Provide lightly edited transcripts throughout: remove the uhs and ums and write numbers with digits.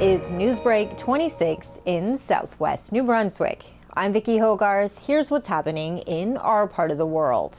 is NewsBreak26 in southwest New Brunswick. I'm Vicki Hogarth. Here's what's happening in our part of the world.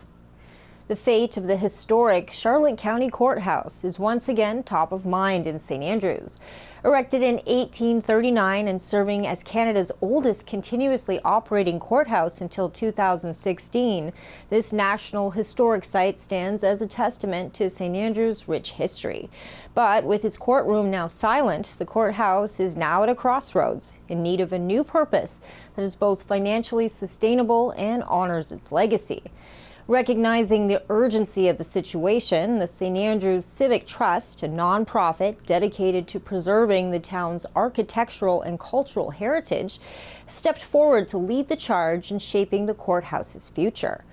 The fate of the historic Charlotte County Courthouse is once again top of mind in St. Andrews. Erected in 1839 and serving as Canada's oldest continuously operating courthouse until 2016, this National Historic Site stands as a testament to St. Andrews' rich history. But with its courtroom now silent, the courthouse is now at a crossroads, in need of a new purpose that is both financially sustainable and honors its legacy. Recognizing the urgency of the situation, the St. Andrews Civic Trust, a nonprofit dedicated to preserving the town's architectural and cultural heritage, stepped forward to lead the charge in shaping the courthouse's future.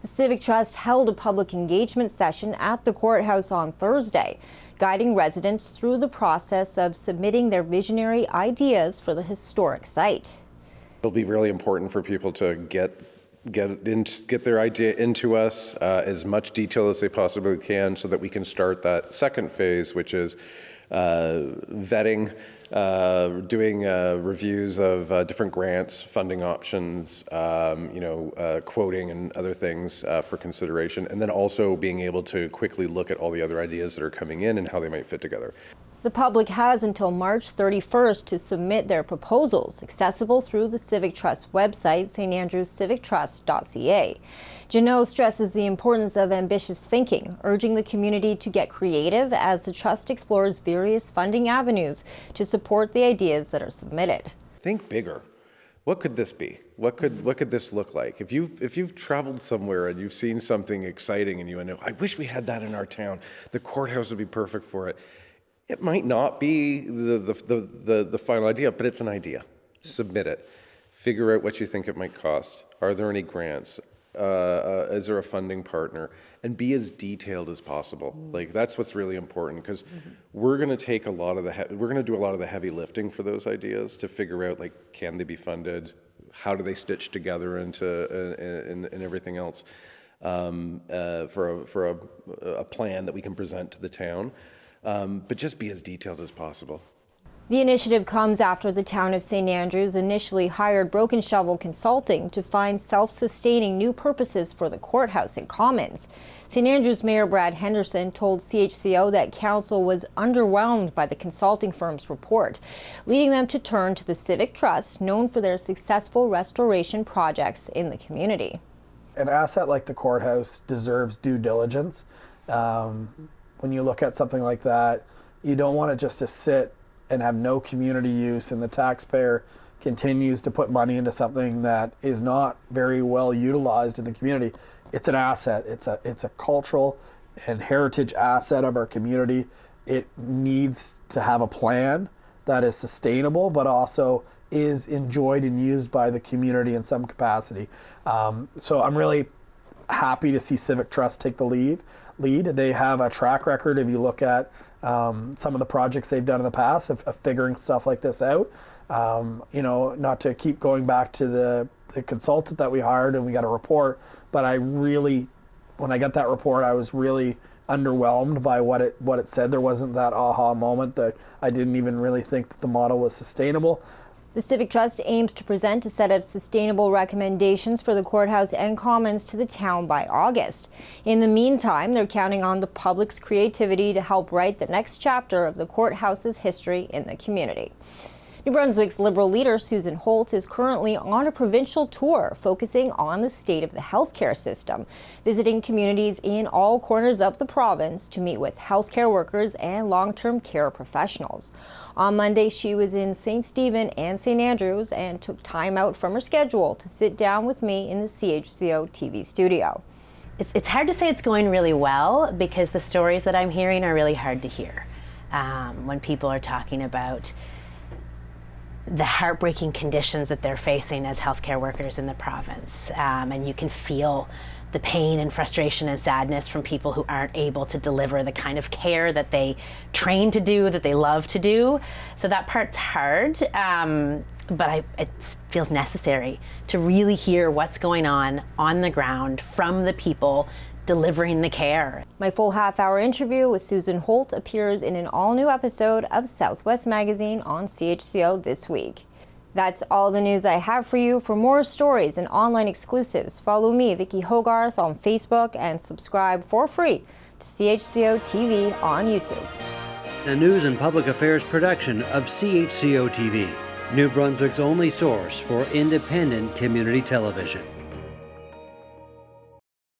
The Civic Trust held a public engagement session at the courthouse on Thursday, guiding residents through the process of submitting their visionary ideas for the historic site. It'll be really important for people to get their idea into us, as much detail as they possibly can, so that we can start that second phase, which is vetting, doing reviews of different grants, funding options, quoting and other things for consideration, and then also being able to quickly look at all the other ideas that are coming in and how they might fit together. The public has until March 31st to submit their proposals, accessible through the Civic Trust website, standrewscivictrust.ca. Janot stresses the importance of ambitious thinking, urging the community to get creative as the Trust explores various funding avenues to support the ideas that are submitted. Think bigger. What could this be? What could this look like? If you've traveled somewhere and you've seen something exciting and you know, I wish we had that in our town, the courthouse would be perfect for it. It might not be the final idea, but it's an idea. Submit it. Figure out what you think it might cost. Are there any grants? Is there a funding partner? And be as detailed as possible. Like, that's what's really important, because we're going to take we're going to do a lot of the heavy lifting for those ideas to figure out, like, can they be funded? How do they stitch together into and everything else for a plan that we can present to the town. But just be as detailed as possible. The initiative comes after the town of St. Andrews initially hired Broken Shovel Consulting to find self-sustaining new purposes for the courthouse and commons. St. Andrews Mayor Brad Henderson told CHCO that council was underwhelmed by the consulting firm's report, leading them to turn to the Civic Trust, known for their successful restoration projects in the community. An asset like the courthouse deserves due diligence. When you look at something like that, you don't want it just to sit and have no community use, and the taxpayer continues to put money into something that is not very well utilized in the community. It's an asset. It's a cultural and heritage asset of our community. It needs to have a plan that is sustainable, but also is enjoyed and used by the community in some capacity. So I'm really happy to see Civic Trust take the lead. They have a track record, if you look at some of the projects they've done in the past, of figuring stuff like this out. Not to keep going back to the consultant that we hired and we got a report, but when I got that report, I was really underwhelmed by what it said. There wasn't that aha moment that I didn't even really think that the model was sustainable. The Civic Trust aims to present a set of sustainable recommendations for the courthouse and commons to the town by August. In the meantime, they're counting on the public's creativity to help write the next chapter of the courthouse's history in the community. New Brunswick's Liberal leader, Susan Holt, is currently on a provincial tour focusing on the state of the healthcare system, visiting communities in all corners of the province to meet with healthcare workers and long-term care professionals. On Monday, she was in St. Stephen and St. Andrews and took time out from her schedule to sit down with me in the CHCO TV studio. It's hard to say it's going really well, because the stories that I'm hearing are really hard to hear. When people are talking about the heartbreaking conditions that they're facing as healthcare workers in the province. And you can feel the pain and frustration and sadness from people who aren't able to deliver the kind of care that they train to do, that they love to do. So that part's hard, but it feels necessary to really hear what's going on the ground from the people delivering the care. My full half-hour interview with Susan Holt appears in an all-new episode of Southwest Magazine on CHCO this week. That's all the news I have for you. For more stories and online exclusives, follow me, Vicki Hogarth, on Facebook and subscribe for free to CHCO TV on YouTube. A news and public affairs production of CHCO-TV, New Brunswick's only source for independent community television.